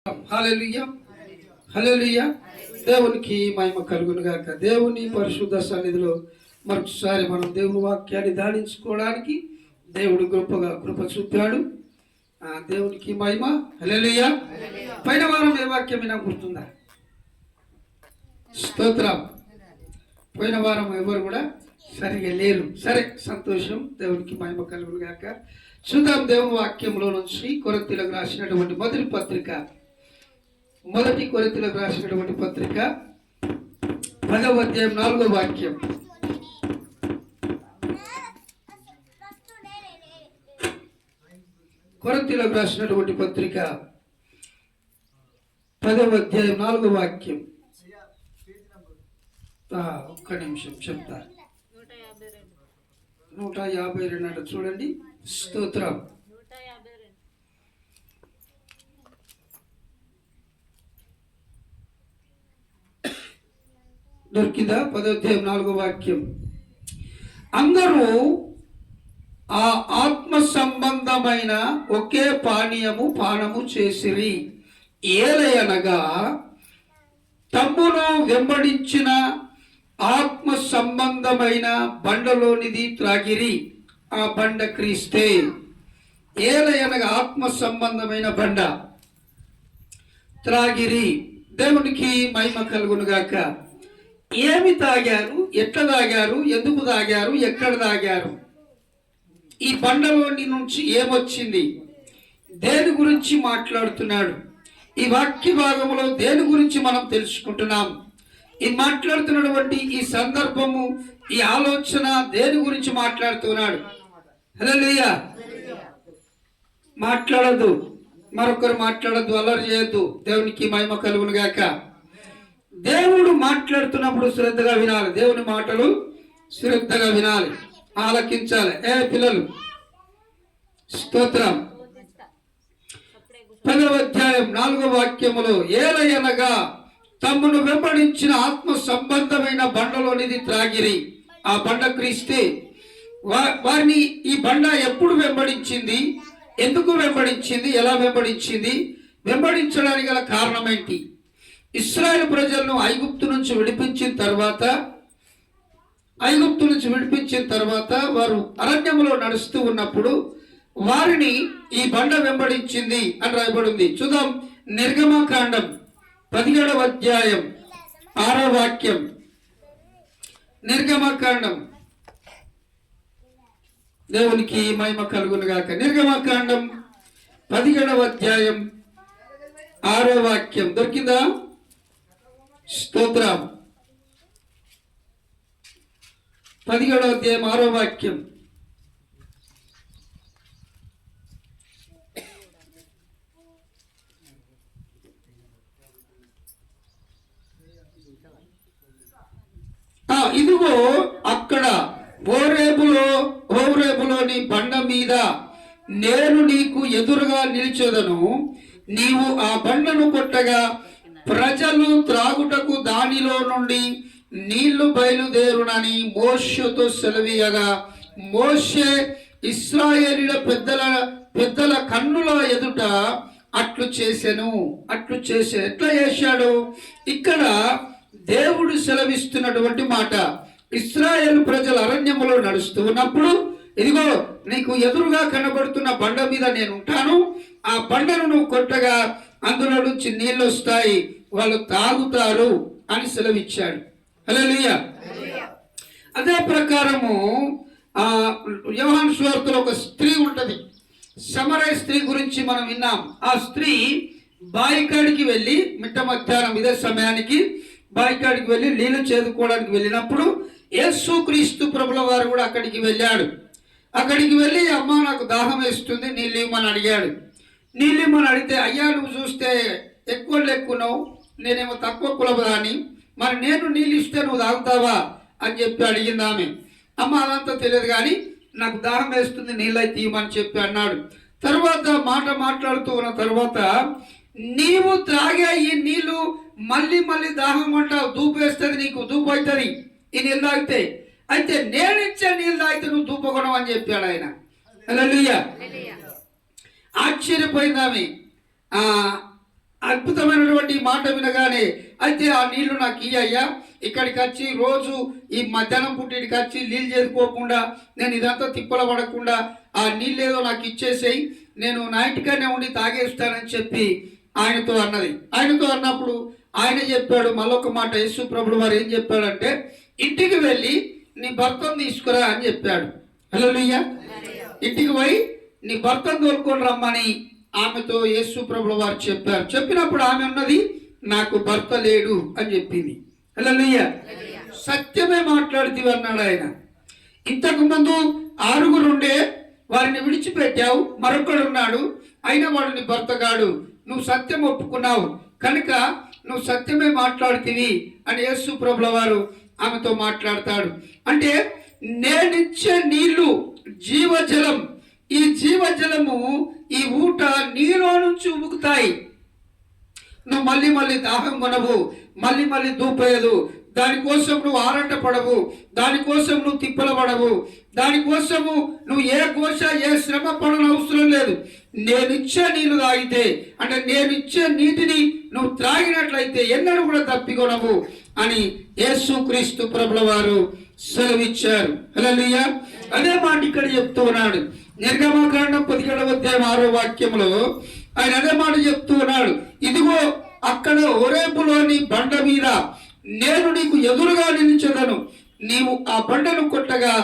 హల్లెలూయా హల్లెలూయా. దేవునికి మహిమ కలుగును గాక. దేవుని పరిశుద్ధ సన్నిధిలో మరొకసారి మనం దేవుని వాక్యాన్ని ధ్యానించుకోవడానికి దేవుడు గొప్పగా కృప చూపాడు. దేవునికి మహిమ. హల్లెలూయా. పైన వారం ఏ వాక్యం నాకు గుర్తుందా? స్తోత్రం. పోయిన వారం ఎవరు కూడా సరిగా లేరు. సరే, సంతోషం. దేవునికి మహిమ కలుగును గాక. చూద్దాం దేవుని వాక్యంలో నుంచి కొరింథీయులకు రాసినటువంటి మొదటి కొరింథీయులకు రాసినటువంటి పత్రిక 10వ అధ్యాయం 4వ వాక్యం. కొరింథీయులకు రాసినటువంటి పత్రిక 10వ అధ్యాయం 4వ వాక్యం. ఒక్క నిమిషం చెప్తా. 152 అంటే చూడండి. స్తోత్రం. దొరికిందా? 10వ అధ్యాయం 4వ వాక్యం. అందరూ ఆ ఆత్మ సంబంధమైన ఒకే పానము చేసిరి. ఏలయనగా తమ్మును వెంబడించిన ఆత్మ సంబంధమైన బండలోనిది త్రాగిరి. ఆ బండ క్రీస్తే. ఏలయనగా ఆత్మ సంబంధమైన బండ త్రాగిరి. దేవునికి మహిమ కలుగును గాక. ఏమి తాగారు, ఎట్లా తాగారు, ఎందుకు తాగారు, ఎక్కడ తాగారు, ఈ బండలోని నుంచి ఏమొచ్చింది, దేని గురించి మాట్లాడుతున్నాడు, ఈ వాక్య భాగంలో దేని గురించి మనం తెలుసుకుంటున్నాం, ఈ మాట్లాడుతున్నటువంటి ఈ సందర్భము, ఈ ఆలోచన దేని గురించి మాట్లాడుతున్నాడు. హల్లెలూయా. మాట్లాడద్దు, మరొకరు మాట్లాడద్దు, అల్లరి చేయొద్దు. దేవునికి మహిమ కలుగును గాక. దేవుడు మాట్లాడుతున్నప్పుడు శ్రద్ధగా వినాలి. దేవుని మాటలు శ్రద్ధగా వినాలి, ఆలకించాలి. పిల్లలు, స్తోత్రం. 10వ అధ్యాయం 4వ వాక్యములో ఏలయనగా తమ్మును వెంబడించిన ఆత్మ సంబంధమైన బండలోనిది త్రాగిరి. ఆ బండ క్రీస్తే. వారిని ఈ బండ ఎప్పుడు వెంబడించింది, ఎందుకు వెంబడించింది, ఎలా వెంబడించింది, వెంబడించడానికి గల కారణం ఏంటి? ఇశ్రాయేలు ప్రజలను ఐగుప్తు నుంచి విడిపించిన తర్వాత వారు అరణ్యములో నడుస్తూ ఉన్నప్పుడు వారిని ఈ బండ వెంబడించింది అని రాయబడింది. చూద్దాం. నిర్గమకాండం 17వ అధ్యాయం 6వ వాక్యం. నిర్గమకాండం. దేవునికి మహిమ కలుగును గాక. నిర్గమకాండం 17వ అధ్యాయం 6వ వాక్యం. దొరికిందా? స్తోత్రం. 17వ అధ్యాయం 6వ వాక్యం. ఇదిగో అక్కడ ఓరేబులోని బండ మీద నేను నీకు ఎదురుగా నిలిచెదను. నీవు ఆ బండను కొట్టగా ప్రజలు త్రాగుటకు దానిలో నుండి నీళ్లు బయలుదేరునని మోషేతో సెలవీయగా మోషే ఇశ్రాయేలీయుల పెద్దల కన్నుల ఎదుట అట్లు చేసెను. ఎట్లా చేశాడు? ఇక్కడ దేవుడు సెలవిస్తున్నటువంటి మాట. ఇశ్రాయేలు ప్రజల అరణ్యములో నడుస్తూ ఉన్నప్పుడు ఇదిగో నీకు ఎదురుగా కనబడుతున్న బండ మీద నేను ఉంటాను. ఆ బండను నువ్వు కొట్టగా అందులో నుంచి నీళ్ళు వస్తాయి, వాళ్ళు తాగుతారు అని సెలవిచ్చాడు. హల్లెలూయా. అదే ప్రకారము యోహాను సువార్తలో ఒక స్త్రీ ఉంటది. సమరయ స్త్రీ గురించి మనం విన్నాం. ఆ స్త్రీ బాయికాడికి వెళ్ళి మిట్ట మధ్యాహ్నం ఇదే సమయానికి బాయికాడికి వెళ్ళి నీళ్లు చేదుకోవడానికి వెళ్ళినప్పుడు యేసుక్రీస్తు ప్రభుల వారు కూడా అక్కడికి వెళ్ళాడు. అక్కడికి వెళ్ళి అమ్మ నాకు దాహం వేస్తుంది, నీళ్ళు ఇవ్వమని అడిగాడు. నీళ్ళు ఇవ్వమని అడిగితే, అయ్యా నువ్వు చూస్తే ఎక్కువ లెక్కున్నావు, నేనేమో తక్కువ కులబదాన్ని, మరి నేను నీళ్ళు ఇస్తే నువ్వు తాగుతావా అని చెప్పి అడిగింది ఆమె. అమ్మ అదంతా తెలియదు కానీ నాకు దాహం వేస్తుంది, నీళ్ళైతే ఇవ్వమని చెప్పి అన్నాడు. తర్వాత మాట్లాడుతూ ఉన్న తర్వాత, నీవు త్రాగే ఈ నీళ్లు మళ్ళీ దాహం అంటావు, దూపు వేస్తుంది, నీకు దూపు అవుతుంది ఈ నీళ్ళు తాగితే. అయితే నేనిచ్చే నీళ్ళు తాగితే నువ్వు దూపగొనవు అని చెప్పాడు ఆయన. హల్లెలూయా. ఆశ్చర్యపోయింది ఆమె. అద్భుతమైనటువంటి మాట వినగానే, అయితే ఆ నీళ్లు నాకు ఇయ్యయ్యా, ఇక్కడికి వచ్చి రోజు ఈ మధ్యాహ్నం పుట్టిడికి వచ్చి నీళ్ళు చేసుకోకుండా నేను ఇదంతా తిప్పల పడకుండా ఆ నీళ్ళేదో నాకు ఇచ్చేసేయి, నేను నా ఇంటికనే ఉండి తాగేస్తానని చెప్పి ఆయనతో అన్నది. ఆయనతో అన్నప్పుడు ఆయన చెప్పాడు మళ్ళొక మాట, యేసు ప్రభువు వారు ఏం చెప్పాడంటే, ఇంటికి వెళ్ళి నీ భర్తను తీసుకురా అని చెప్పాడు. హల్లెలూయా. ఇంటికి పోయి నీ భర్తను తోలుకొని రమ్మని ఆమెతో యేసు ప్రభువు వారు చెప్పారు. చెప్పినప్పుడు ఆమె ఉన్నది, నాకు భర్త లేడు అని చెప్పింది. హల్లెలూయా. సత్యమే మాట్లాడుతీవి అన్నాడు ఆయన. ఇంతకు ముందు 6 ఉండే, వారిని విడిచిపెట్టావు, మరొకడు ఉన్నాడు, అయినా వాడు నీ భర్త కాడు, నువ్వు సత్యం ఒప్పుకున్నావు కనుక నువ్వు సత్యమే మాట్లాడుతీవి అని యేసు ప్రభుల వారు ఆమెతో మాట్లాడతాడు. అంటే నేనిచ్చే నీళ్లు జీవజలం, ఈ జీవజలము ఈ ఊట నీలో నుంచి ఉబుకుతాయి. నువ్వు మళ్ళీ మళ్ళీ దాహం కొనవు, మళ్ళీ మళ్ళీ దూపేయదు, దానికోసం నువ్వు ఆరాట పడవు, దానికోసం నువ్వు తిప్పల పడవు, దానికోసము నువ్వు ఏ ఘోష ఏ శ్రమ పడని అవసరం లేదు. నేనిచ్చే నీళ్లు తాగితే, అంటే నేనిచ్చే నీటిని నువ్వు త్రాగినట్లయితే ఎన్నడూ కూడా తప్పికొనవు అని యేసుక్రీస్తు ప్రభుల వారు సెలవిచ్చారు. హల్లెలూయా. అదే మాట ఇక్కడ చెప్తూ ఉన్నాడు. నిర్గమకాండం 17వ అధ్యాయం 6వ వాక్యంలో ఆయన అదే మాట చెప్తూ ఉన్నాడు. ఇదిగో అక్కడ హోరేబులోని బండ మీద నేను నీకు ఎదురుగా నిలిచెదను, నీవు ఆ బండను కొట్టగా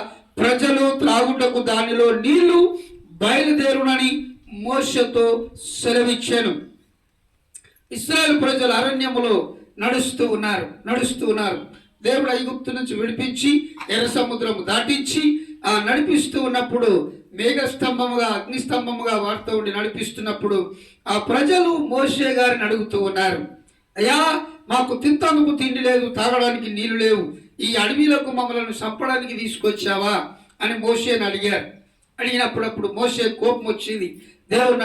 ప్రజలు త్రాగుటకు దానిలో నీళ్లు బయలుదేరునని మోషేతో సెలవిచ్చాను. ఇశ్రాయేలు ప్రజలు అరణ్యములో నడుస్తూ ఉన్నారు. దేవుడు ఐగుప్తు నుంచి విడిపించి ఎర్ర సముద్రము దాటించి నడిపిస్తూ ఉన్నప్పుడు, మేఘస్తంభముగా అగ్నిస్తంభముగా వాడుతూ ఉండి నడిపిస్తున్నప్పుడు ఆ ప్రజలు మోషే గారిని అడుగుతూ ఉన్నారు, అయ్యా మాకు తింటానికి తిండి లేదు, తాగడానికి నీళ్లు లేవు, ఈ అడవిలకు మమ్మల్ని చంపడానికి తీసుకొచ్చావా అని మోషేని అడిగినప్పుడు మోషే కోపం వచ్చింది. దేవుని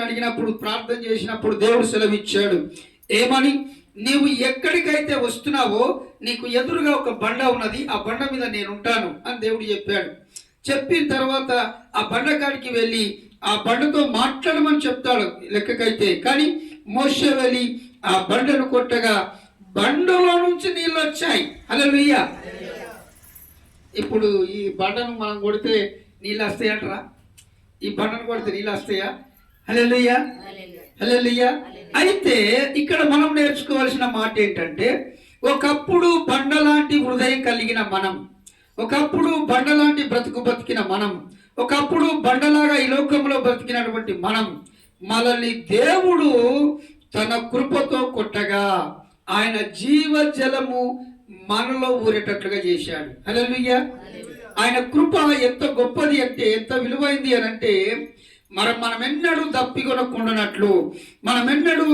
అడిగినప్పుడు ప్రార్థన చేసినప్పుడు దేవుడు సెలవిచ్చాడు. ఏమని? నీవు ఎక్కడికైతే వస్తున్నావో నీకు ఎదురుగా ఒక బండ ఉన్నది, ఆ బండ మీద నేను ఉంటాను అని దేవుడు చెప్పాడు. చెప్పిన తర్వాత ఆ బండ కాడికి వెళ్ళి ఆ బండతో మాట్లాడమని చెప్తాడు లెక్కకైతే. కానీ మోషే వెళ్ళి ఆ బండను కొట్టగా బండలో నుంచి నీళ్ళు వచ్చాయి. హల్లెలూయా. ఇప్పుడు ఈ బండను మనం కొడితే నీళ్ళు వస్తాయంటరా? ఈ బండను కొడితే నీళ్ళు వస్తాయా? హల్లెలూయా. హల్లెలూయా. అయితే ఇక్కడ మనం నేర్చుకోవాల్సిన మాట ఏంటంటే, ఒకప్పుడు బండలాంటి హృదయం కలిగిన మనం, ఒకప్పుడు బండలాంటి బతికిన మనం, ఒకప్పుడు బండలాగా ఈ లోకంలో బ్రతికినటువంటి మనల్ని దేవుడు తన కృపతో కొట్టగా ఆయన జీవజలము మనలో ఊరేటట్లుగా చేశాడు. హల్లెలూయా. ఆయన కృప ఎంత గొప్పది అంటే, ఎంత విలువైంది అని అంటే, మనమెన్నడూ తప్పికొనకుండానట్లు, మనమెన్నడూ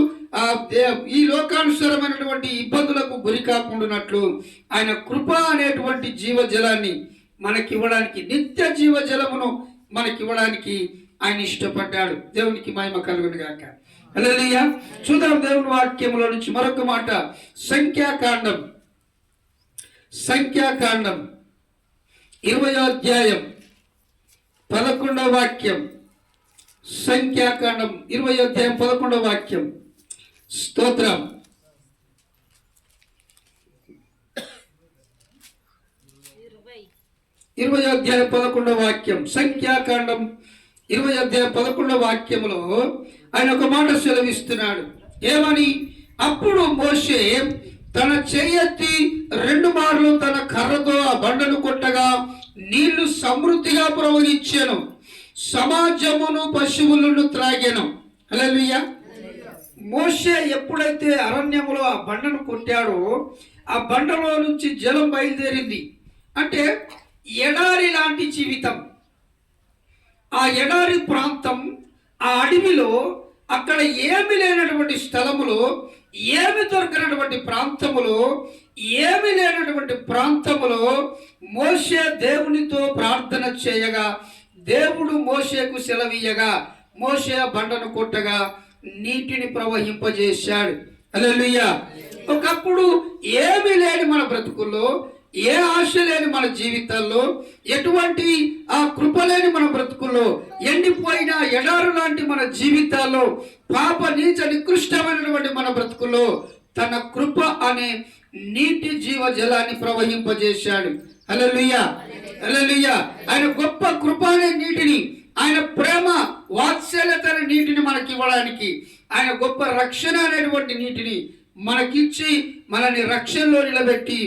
ఈ లోకానుసారమైనటువంటి ఇబ్బందులకు గురి కాకుండానట్లు ఆయన కృప అనేటువంటి జీవజలాన్ని మనకివ్వడానికి, నిత్య జీవజలమును మనకివ్వడానికి ఆయన ఇష్టపడ్డాడు. దేవునికి మహిమ కలుగును గాక. హల్లెలూయా. చూద్దాం దేవుని వాక్యంలో నుంచి మరొక మాట. సంఖ్యాకాండం 20వ అధ్యాయం 11వ వాక్యం. సంఖ్యాకాండం 20వ అధ్యాయం 11వ వాక్యం. స్తోత్రం. ఇరవై అధ్యాయం 11వ వాక్యం. సంఖ్యాకాండం 20వ అధ్యాయం 11వ వాక్యంలో ఆయన ఒక మాట సెలవిస్తున్నాడు. ఏమని? అప్పుడు మోషే తన చెయ్యెత్తి 2 మార్లు తన కర్రతో ఆ బండను కొట్టగా నీళ్లు సమృద్ధిగా ప్రవహించెను, సమాజమును పశువులను త్రాగెను. హల్లెలూయా. మోషే ఎప్పుడైతే అరణ్యములో ఆ బండను కొట్టాడో ఆ బండలో నుంచి జలం బయలుదేరింది. అంటే ఎడారి లాంటి జీవితం, ఆ ఎడారి ప్రాంతం, ఆ అడవిలో, అక్కడ ఏమి లేనటువంటి స్థలములో, ఏమి దొరకనటువంటి ప్రాంతములో, ఏమి లేనటువంటి ప్రాంతములో మోషే దేవునితో ప్రార్థన చేయగా దేవుడు మోషేకు సెలవీయగా మోషే బండను కొట్టగా నీటిని ప్రవహింపజేశాడు. హల్లెలూయా. ఒకప్పుడు ఏమి లేని మన బ్రతుకుల్లో ఏ ఆశ లేని మన జీవితాల్లో, ఎటువంటి ఆ కృప లేని మన బ్రతుకుల్లో, ఎండిపోయిన ఎడారు లాంటి మన జీవితాల్లో, పాప నీచ నికృష్టమైనటువంటి మన బ్రతుకుల్లో తన కృప అనే నీటి జీవ జలాన్ని ప్రవహింపజేశాడు. హల్లెలూయా, హల్లెలూయా. ఆయన గొప్ప కృప అనే నీటిని, ఆయన ప్రేమ వాత్సల్యత అనే నీటిని మనకి ఇవ్వడానికి, ఆయన గొప్ప రక్షణ అనేటువంటి నీటిని మనకిచ్చి మనల్ని రక్షణలో నిలబెట్టి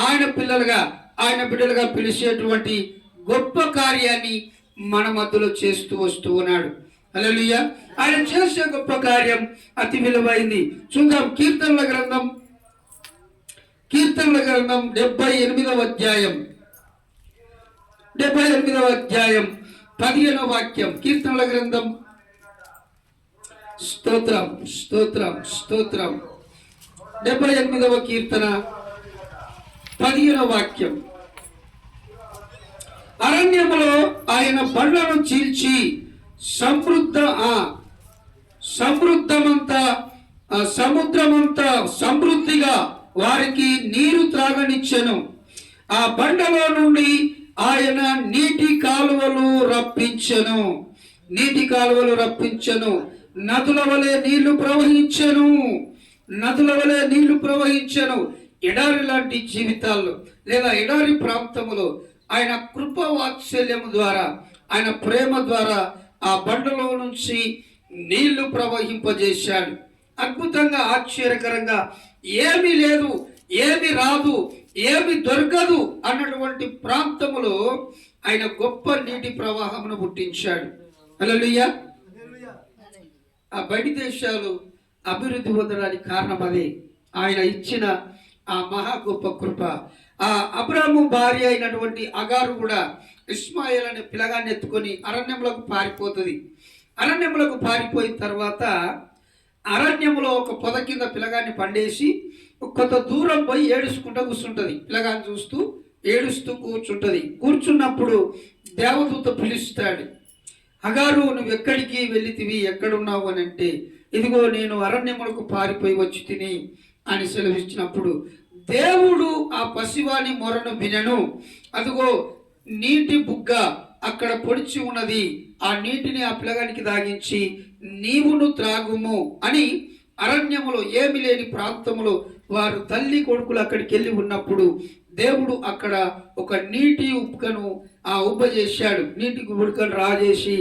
ఆయన పిల్లలుగా, ఆయన బిడ్డలుగా పిలిచేటువంటి గొప్ప కార్యాన్ని మన మధ్యలో చేస్తూ వస్తూ ఉన్నాడు. హల్లెలూయా. ఆయన చేసే గొప్ప కార్యం అతి విలువైంది. చూద్దాం కీర్తనల గ్రంథం 78వ అధ్యాయం 15వ వాక్యం. కీర్తనల గ్రంథం, స్తోత్రం స్తోత్రం స్తోత్రం, 78వ కీర్తన 15వ వాక్యం. అరణ్యములో ఆయన బండ్లను చీల్చి సముద్రమంతా సమృద్ధిగా వారికి నీరు త్రాగనిచ్చెను. ఆ బండలో నుండి ఆయన నీటి కాలువలు రప్పించెను. నదుల వలె నీళ్లు ప్రవహించెను. ఎడారి లాంటి జీవితాల్లో లేదా ఎడారి ప్రాంతములో ఆయన కృప వాత్సల్యము ద్వారా, ఆయన ప్రేమ ద్వారా ఆ బండలో నుంచి నీళ్లు ప్రవహింపజేశాడు. అద్భుతంగా, ఆశ్చర్యకరంగా, ఏమీ లేదు, ఏమి రాదు, ఏమి దొరకదు అన్నటువంటి ప్రాంతములో ఆయన గొప్ప నీటి ప్రవాహమును పుట్టించాడు. హల్లెలూయా. ఆ బయటి దేశాలు అభివృద్ధి పొందడానికి కారణం అదే, ఆయన ఇచ్చిన ఆ మహా గొప్ప కృప. ఆ అబ్రాము భార్య అయినటువంటి అగారు కూడా ఇస్మాయిల్ అనే పిల్లగాన్ని ఎత్తుకొని అరణ్యంలోకి పారిపోతుంది. అరణ్యంలోకి పారిపోయిన తర్వాత అరణ్యంలో ఒక పొద కింద పిల్లగాన్ని పండేసి కొంత దూరం పోయి ఏడుచుకుంటూ కూర్చుంటుంది. పిల్లగాన్ని చూస్తూ ఏడుస్తూ కూర్చున్నప్పుడు దేవదూత పిలుస్తాడు, అగారు నువ్వు ఎక్కడికి వెళ్ళితివి, ఎక్కడున్నావు అని అంటే, ఇదిగో నేను అరణ్యములకు పారిపోయి వచ్చి తిని అని సెలవిచ్చినప్పుడు దేవుడు ఆ పసివాని మొరను వినను. అదిగో నీటి బుగ్గ అక్కడ పొడిచి ఉన్నది, ఆ నీటిని ఆ పిల్లగానికి దాగించి నీవును త్రాగుము అని అరణ్యములో ఏమి లేని ప్రాంతములో వారు తల్లి కొడుకులు అక్కడికి వెళ్ళి ఉన్నప్పుడు దేవుడు అక్కడ ఒక నీటి ఉప్పుకను ఉబ్బజేశాడు. నీటి ఉడకను రాజేసి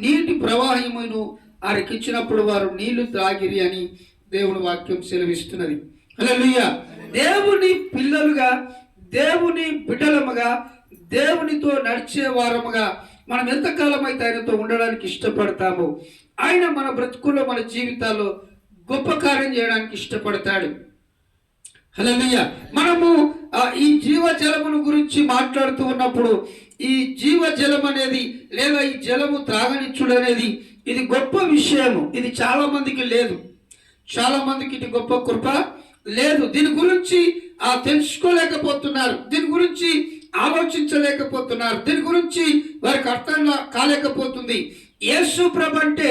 నీటి ప్రవాహమును వారికి ఇచ్చినప్పుడు వారు నీళ్లు త్రాగిరి అని దేవుని వాక్యం సెలవిస్తున్నది. హల్లెలూయా. దేవుని పిల్లలుగా, దేవుని బిడ్డలముగా, దేవునితో నడిచే వారముగా మనం ఎంతకాలం అయితే ఆయనతో ఉండడానికి ఇష్టపడతామో, ఆయన మన బ్రతుకుల్లో, మన జీవితాల్లో గొప్ప కార్యం చేయడానికి ఇష్టపడతాడు. హల్లెలూయా. మనము ఈ జీవజలమును గురించి మాట్లాడుతూ ఉన్నప్పుడు ఈ జీవజలం అనేది లేదా ఈ జలము త్రాగనిచ్చుడు అనేది ఇది గొప్ప విషయము. ఇది చాలా మందికి లేదు, చాలా మందికి ఇది గొప్ప కృప లేదు. దీని గురించి తెలుసుకోలేకపోతున్నారు, దీని గురించి ఆలోచించలేకపోతున్నారు, దీని గురించి వారికి అర్థం కాలేకపోతుంది. యేసు ప్రభు అంటే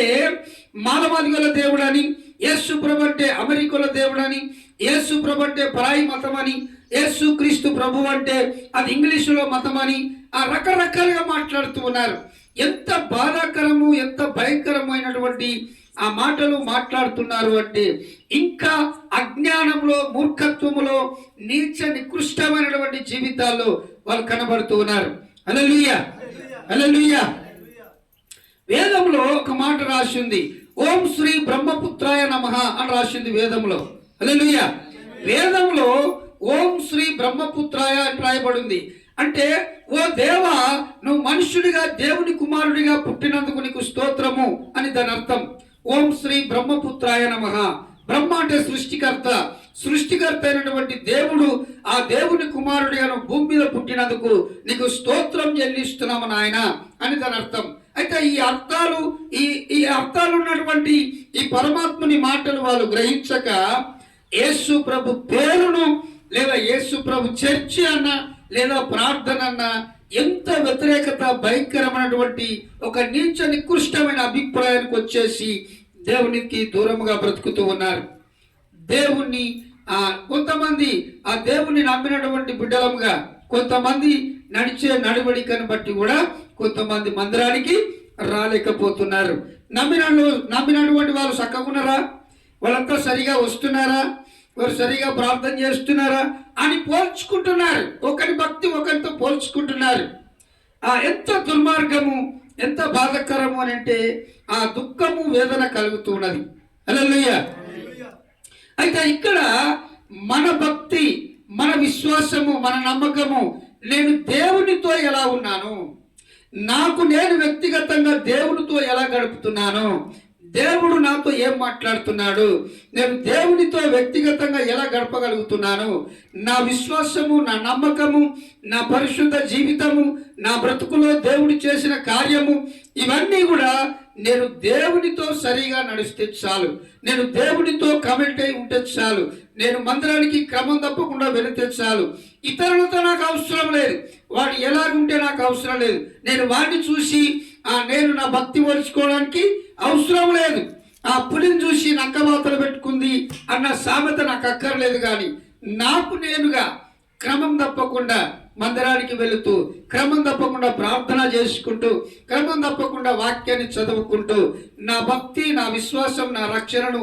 మానవాది గల దేవుడని, యేసు ప్రభు అంటే అమెరికాల దేవుడని, యేసు ప్రభు అంటే పరాయి మతం అని, యేసు క్రీస్తు ప్రభు అంటే అది ఇంగ్లీషులో మతం అని రకరకాలుగా మాట్లాడుతూ ఉన్నారు. ఎంత బాధాకరము, ఎంత భయంకరమైనటువంటి ఆ మాటలు మాట్లాడుతున్నారు అంటే ఇంకా అజ్ఞానంలో, మూర్ఖత్వములో, నీచ నికృష్టమైనటువంటి జీవితాల్లో వాళ్ళు కనబడుతూ ఉన్నారు. హల్లెలూయా, హల్లెలూయా. వేదంలో ఒక మాట రాసింది, ఓం శ్రీ బ్రహ్మపుత్రాయ నమః అని రాసింది వేదంలో. హల్లెలూయా. వేదంలో ఓం శ్రీ బ్రహ్మపుత్రాయ అని రాయబడింది. అంటే ఓ దేవా, నువ్వు మనుష్యుడిగా దేవుని కుమారుడిగా పుట్టినందుకు నీకు స్తోత్రము అని దాని అర్థం. ఓం శ్రీ బ్రహ్మపుత్రాయ నమః. బ్రహ్మ అంటే సృష్టికర్త అయినటువంటి దేవుడు, ఆ దేవుని కుమారుడిగా భూమి మీద పుట్టినందుకు నీకు స్తోత్రం చెల్లిస్తున్నాము నాయన అని దాని అర్థం. అయితే ఈ అర్థాలు ఉన్నటువంటి ఈ పరమాత్ముని మాటలు వాళ్ళు గ్రహించక యేసు ప్రభు పేరును లేదా యేసు ప్రభు చర్చి అన్న లేదా ప్రార్థన అన్న ఎంత వ్యతిరేకత, భయంకరమైనటువంటి ఒక నీచ నికృష్టమైన అభిప్రాయానికి వచ్చేసి దేవునికి దూరముగా బ్రతుకుతూ ఉన్నారు. దేవుణ్ణి కొంతమంది ఆ దేవుని నమ్మినటువంటి బిడ్డలముగా, కొంతమంది నడిచే నడవడికను బట్టి కూడా కొంతమంది మందిరానికి రాలేకపోతున్నారు. నమ్మినటువంటి వాళ్ళు చక్కగున్నారా, వాళ్ళంతా సరిగా వస్తున్నారా, వారు సరిగా ప్రార్థన చేస్తున్నారా అని పోల్చుకుంటున్నారు. ఒకరి భక్తి ఒకరితో పోల్చుకుంటున్నారు. ఎంత దుర్మార్గము, ఎంత బాధకరము అని అంటే ఆ దుఃఖము, వేదన కలుగుతూ ఉన్నది. హల్లెలూయా. అయితే ఇక్కడ మన భక్తి, మన విశ్వాసము, మన నమ్మకము, నేను దేవునితో ఎలా ఉన్నాను, నేను వ్యక్తిగతంగా దేవునితో ఎలా గడుపుతున్నాను, దేవుడు నాతో ఏం మాట్లాడుతున్నాడు, నేను దేవునితో వ్యక్తిగతంగా ఎలా గడపగలుగుతున్నాను, నా విశ్వాసము, నా నమ్మకము, నా పరిశుద్ధ జీవితము, నా బ్రతుకులో దేవుడు చేసిన కార్యము, ఇవన్నీ కూడా నేను దేవునితో సరిగా నడిస్తే చాలు, నేను దేవునితో కమిట్ అయి ఉంటే చాలు, నేను మందిరానికి క్రమం తప్పకుండా వెళితే చాలు, ఇతరులతో నాకు అవసరం లేదు, వాడు ఎలాగుంటే నాకు అవసరం లేదు, నేను వాడిని చూసి నేను నా భక్తి వలుచుకోవడానికి అవసరం లేదు, ఆ పులిని చూసి నక్కమాతలు పెట్టుకుంది అన్న సామెత నాకు అక్కర్లేదు. కానీ నాకు నేనుగా క్రమం తప్పకుండా మందిరానికి వెళుతూ, క్రమం తప్పకుండా ప్రార్థన చేసుకుంటూ, క్రమం తప్పకుండా వాక్యాన్ని చదువుకుంటూ, నా భక్తి, నా విశ్వాసం, నా రక్షణను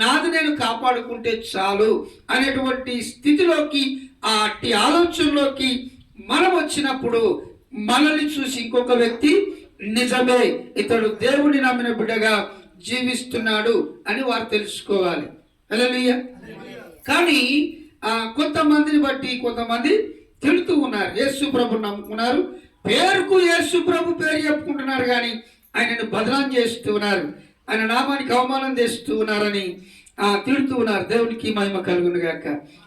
నాది నేను కాపాడుకుంటే చాలు అనేటువంటి స్థితిలోకి, అట్టి ఆలోచనలోకి మనం వచ్చినప్పుడు మనల్ని చూసి ఇంకొక వ్యక్తి నిజమే, ఇతడు దేవుని నమ్మిన బిడ్డగా జీవిస్తున్నాడు అని వారు తెలుసుకోవాలి. హల్లెలూయా. కానీ కొంతమందిని బట్టి కొంతమంది తిడుతూ ఉన్నారు. యేసు ప్రభు నమ్ముకున్నారు, పేరుకు యేసు ప్రభు పేరు చెప్పుకుంటున్నారు, కానీ ఆయనను బదనాం చేస్తూ ఉన్నారు, ఆయన నామానికి అవమానం చేస్తూ ఉన్నారని తిడుతూ ఉన్నారు. దేవునికి మహిమ కలుగును గాక.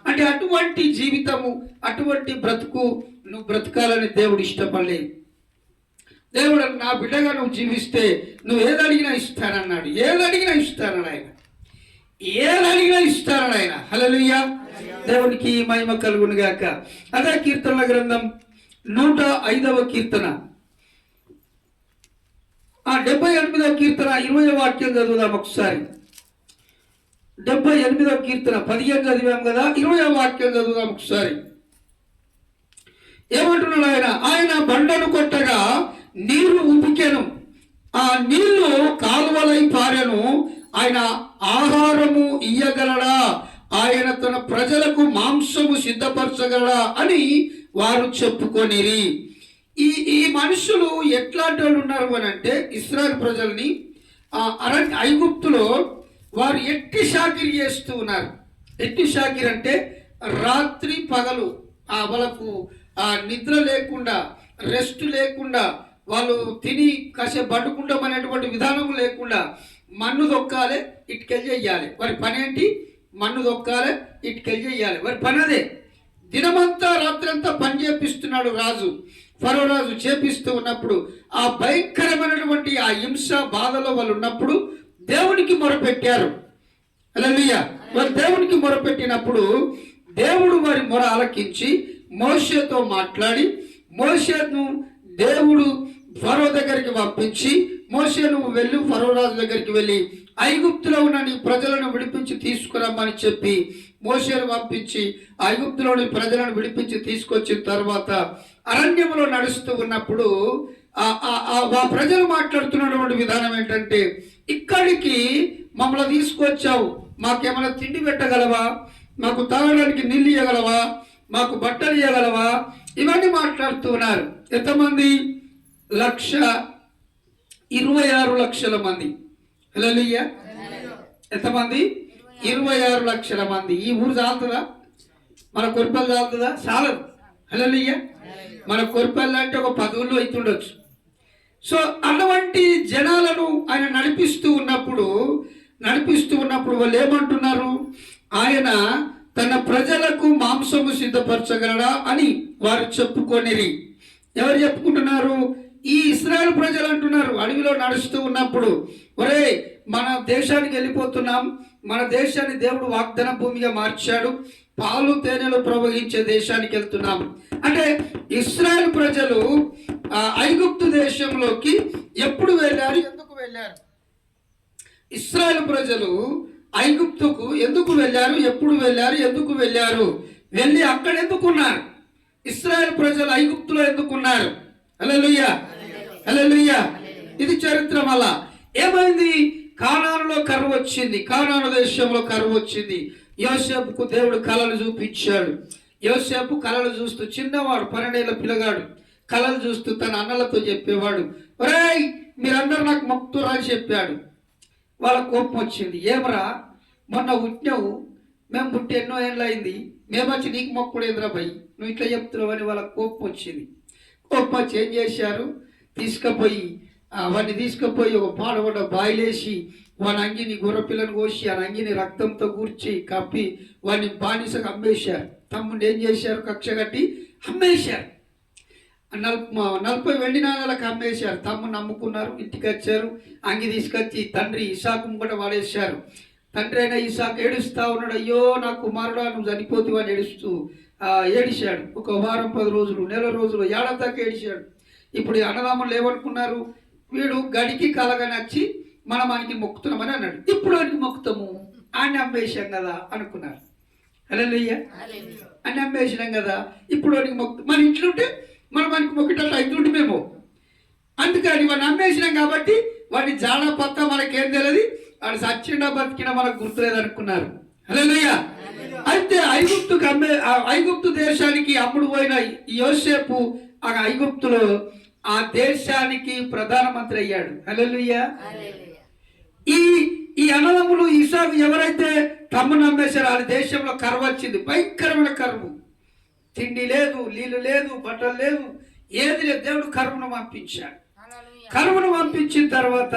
అంటే అటువంటి జీవితము, అటువంటి బ్రతుకు నువ్వు బ్రతకాలని దేవుడు ఇష్టపడలేదు. దేవుడు నా బిడ్డగా నువ్వు జీవిస్తే నువ్వు ఏదడిగినా ఇస్తానన్నాడు. ఏదడిగినా ఇస్తానని ఆయన, ఏదడిగినా ఇస్తానని ఆయన. హల్లెలూయా. దేవునికి మహిమ కలుగును గాక. అదే కీర్తనల గ్రంథం 105వ కీర్తన, 78వ కీర్తన 20వ వాక్యం చదువుదాం ఒకసారి. 78వ కీర్తన 15 చదివాం కదా, 20వ వాక్యం చదువుదాం ఒకసారి. ఏమంటున్నాడు ఆయన? ఆయన బండను కొట్టగా నీరు ఉబికెను, ఆ నీళ్లు కాలువలై పారెను, ఆయన ఆహారము ఇయ్యగలడా, ఆయన తన ప్రజలకు మాంసము సిద్ధపరచగలడా అని వారు చెప్పుకొనిరి. ఈ మనుషులు ఎట్లాంటి వాళ్ళు ఉన్నారు అని అంటే, ఇశ్రాయేలు ప్రజల్ని ఐగుప్తులో వారు ఎట్టి షాకిరి చేస్తూ ఉన్నారు. ఎట్టి షాకిరి అంటే రాత్రి పగలు వాళ్ళకు నిద్ర లేకుండా, రెస్ట్ లేకుండా, వాళ్ళు తిని కాసేపు పడుకుంటాం అనేటువంటి విధానం లేకుండా మన్ను దొక్కాలి, ఇటుకెళ్ళి చెయ్యాలి. వారి పని ఏంటి? మన్ను దొక్కాలి, ఇటుకెళ్ళి చెయ్యాలి. వారి పని అదే. దినమంతా రాత్రంతా పని చేపిస్తున్నాడు రాజు, ఫరో రాజు చేపిస్తూ ఉన్నప్పుడు, ఆ భయంకరమైనటువంటి ఆ హింస బాధలో వాళ్ళు ఉన్నప్పుడు దేవునికి మొరపెట్టారు. హల్లెలూయా. వారు దేవునికి మొరపెట్టినప్పుడు దేవుడు వారి మొర ఆలకించి మోషేతో మాట్లాడి, మోషేను దేవుడు ఫరో దగ్గరికి పంపించి, మోషే నువ్వు వెళ్ళి ఫరో రాజు దగ్గరికి వెళ్ళి ఐగుప్తులో ఉన్న నీ ప్రజలను విడిపించి తీసుకురమ్మని చెప్పి మోషేను పంపించి ఐగుప్తులోని ప్రజలను విడిపించి తీసుకొచ్చిన తర్వాత అరణ్యంలో నడుస్తూ ఉన్నప్పుడు ఆ ప్రజలు మాట్లాడుతున్నటువంటి విధానం ఏంటంటే, ఇక్కడికి మమ్మల్ని తీసుకొచ్చావు, మాకేమైనా తిండి పెట్టగలవా, మాకు తాగడానికి నీళ్ళు ఇవ్వగలవా, మాకు బట్టలు ఇవ్వగలవా, ఇవన్నీ మాట్లాడుతూ ఉన్నారు. ఎంతమంది? 1,26,00,000 మంది. హల్లెలూయా. ఎంతమంది? 26 లక్షల మంది. ఈ ఊరు చాలుతుందా? మన కొరిపల్లి చాలుతుందా? చాలదు. హల్లెలూయా. మన కొరిపల్లి అంటే ఒక 10 ఊళ్ళు అవుతుండొచ్చు. సో అటువంటి జనాలను ఆయన నడిపిస్తూ ఉన్నప్పుడు వాళ్ళు ఏమంటున్నారు? ఆయన తన ప్రజలకు మాంసము సిద్ధపరచగలడా అని వారు చెప్పుకొనిరి. ఎవరు చెప్పుకుంటున్నారు? ఈ ఇశ్రాయేలు ప్రజలు అంటున్నారు. అడవిలో నడుస్తూ ఉన్నప్పుడు, ఒరే మన దేశానికి వెళ్ళిపోతున్నాం, మన దేశాన్ని దేవుడు వాగ్దాన భూమిగా మార్చాడు, పాలు తేనెలు ప్రవహించే దేశానికి వెళ్తున్నాం అంటే, ఇశ్రాయేలు ప్రజలు ఐగుప్తు దేశంలోకి ఎప్పుడు వెళ్ళారు, ఎందుకు వెళ్ళారు? ఇశ్రాయేలు ప్రజలు ఐగుప్తుకు ఎందుకు వెళ్ళారు, ఎప్పుడు వెళ్ళారు, ఎందుకు వెళ్ళారు, వెళ్ళి అక్కడ ఎందుకున్నారు, ఇశ్రాయేల్ ప్రజలు ఐగుప్తులో ఎందుకున్నారు? హల్లెలూయా, హల్లెలూయా. ఇది చరిత్ర. వల్ల ఏమైంది? కానానులో కరువు వచ్చింది, కానాను దేశంలో కరువు వచ్చింది. యోసేపుకు దేవుడు కళలు చూపించాడు. యోసేపు కళలు చూస్తూ, చిన్నవాడు 12 ఏళ్ల పిల్లగాడు, కళలు చూస్తూ తన అన్నలతో చెప్పేవాడు, ఒరేయ్ మీరందరూ నాకు మొక్కుతురా అని చెప్పాడు. వాళ్ళ కోపం వచ్చింది. ఏమరా మొన్న పుట్టినావు, మేము పుట్టి ఎన్నో ఏళ్ళు అయింది, మేము వచ్చి నీకు మొక్కుడు ఎదురా భయ్, నువ్వు ఇట్లా చెప్తున్నావు అని వాళ్ళ కోపం వచ్చింది. కోపం వచ్చి ఏం చేశారు? వాడిని తీసుకుపోయి ఒక పాడబడ్డ బాయిలేసి వాని అంగిని, గొర్రెపిల్లను కోసి ఆ అంగిని రక్తంతో కూర్చి కప్పి వాడిని బానిసగా అమ్మేశారు. తమ్ముడు ఏం చేశారు? కక్ష కట్టి అమ్మేశారు. 40 వెండి నాణాలకు అమ్మేశారు. తమ్ముడు నమ్ముకున్నారు. ఇంటికి వచ్చారు. అంగి తీసుకొచ్చి తండ్రి ఇసాకు ముంగట వాడేశారు. తండ్రి అయినా ఇసాకు ఏడుస్తా ఉన్నాడు. అయ్యో నా కుమారుడా నువ్వు చనిపోతావు అని ఏడిశాడు. ఒక వారం 10 రోజులు, నెల రోజులు, ఏడాది దాకా ఏడిశాడు. ఇప్పుడు అన్నదమ్ములు ఏమనుకున్నారు? వీడు గడికి కలగా నచ్చి మనం ఆయనకి మొక్కుతున్నామని అన్నాడు. ఇప్పుడు ఆయనకి మొక్కుతాము, ఆయన అమ్మేశాం కదా అనుకున్నారు. హల్లెలూయా. అని అమ్మేసినాం కదా, ఇప్పుడు వాడికి మన ఇంట్లో ఉంటే మనం వానికి మొక్కటట్టు అవుతుంటే మేము. అందుకని వాడిని అమ్మేసినాం కాబట్టి వాడి జాడ పత్త మనకేం తెలియదు, వాడు సచ్చిండా బతికినా మనకు గుర్తులేదు అనుకున్నారు. హల్లెలూయా. అయితే ఐగుప్తు దేశానికి అమ్ముడు పోయిన యోసేపు ఆ ఐగుప్తులో ఆ దేశానికి ప్రధానమంత్రి అయ్యాడు. హల్లెలూయా. ఈ అన్నదమ్ములు ఇసాకు ఎవరైతే తమ్మును అమ్మేశారో ఆ దేశంలో కరువు వచ్చింది, భయంకరమైన కరువు. తిండి లేదు, నీళ్ళు లేదు, బట్టలు లేదు, ఏది లేదు. దేవుడు కరువును పంపించాడు. కరువును పంపించిన తర్వాత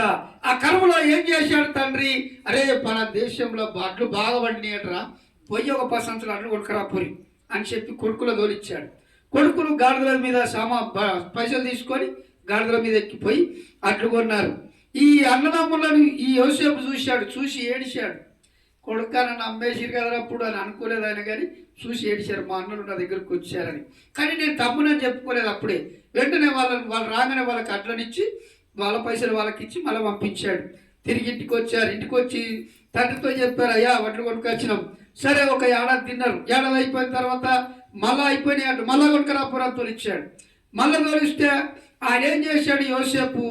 ఆ కరువులో ఏం చేశాడు తండ్రి? అరే మన దేశంలో అడ్లు బాగా పండినాయట్రా, పోయి ఒక 10 సంవత్సరాలు అడ్లు కొడుకురా పోరి అని చెప్పి కొడుకులో తోలిచ్చాడు. కొడుకులు గాడిదల మీద పైసలు తీసుకొని గాడిదల మీద ఎక్కిపోయి అడ్లు కొన్నారు. ఈ అన్నదమ్ములను ఈ యోసేపు చూసి ఏడిశాడు. కొడుక నన్ను అమ్మేసిరు కదప్పుడు అని అనుకోలేదు ఆయన, కానీ చూసి ఏడిశారు. మా అన్నలు నా దగ్గరకు వచ్చారని. కానీ నేను తమ్మునని చెప్పుకోలేదు. అప్పుడే వెంటనే వాళ్ళు రాగానే వాళ్ళకి అడ్లనిచ్చి వాళ్ళ పైసలు వాళ్ళకి ఇచ్చి మళ్ళీ పంపించాడు. తిరిగి ఇంటికి వచ్చారు. ఇంటికి వచ్చి తండ్రితో చెప్పారు, అయ్యా వడ్లు కొనుకొచ్చినాం. సరే ఒక ఏడాది తిన్నారు. ఏడాది అయిపోయిన తర్వాత మళ్ళీ అయిపోయినాయి అడ్డు, మళ్ళా కొనుకరాపురం తోలిచ్చాడు. మళ్ళీ తోలిస్తే ఆయన ఏం చేశాడు? యోసేపు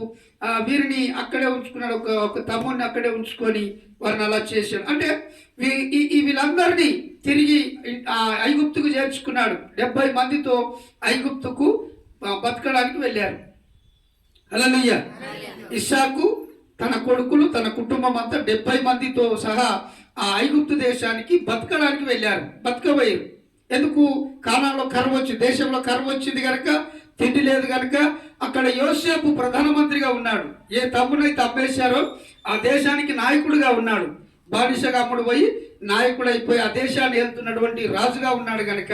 వీరిని అక్కడే ఉంచుకున్నాడు. ఒక తమ్ముడిని అక్కడే ఉంచుకొని వారిని అలా చేశాడు. అంటే వీళ్ళందరినీ తిరిగి ఐగుప్తుకు చేర్చుకున్నాడు. 70 మందితో ఐగుప్తుకు బతకడానికి వెళ్ళారు. హల్లెలూయా. ఇస్సాకు తన కొడుకులు తన కుటుంబం అంతా 70 మందితో సహా ఆ ఐగుప్తు దేశానికి బతకడానికి వెళ్ళారు. బతకబోయారు. ఎందుకు? కానాలో కరువు వచ్చింది, దేశంలో కరువు వచ్చింది కనుక, తిండి లేదు కనుక అక్కడ యోసేపు ప్రధానమంత్రిగా ఉన్నాడు. ఏ తమ్మునైతే అమ్మేశారో ఆ దేశానికి నాయకుడిగా ఉన్నాడు. బానిసగా అమ్ముడు పోయి నాయకుడైపోయి ఆ దేశాన్ని వెళ్తున్నటువంటి రాజుగా ఉన్నాడు కనుక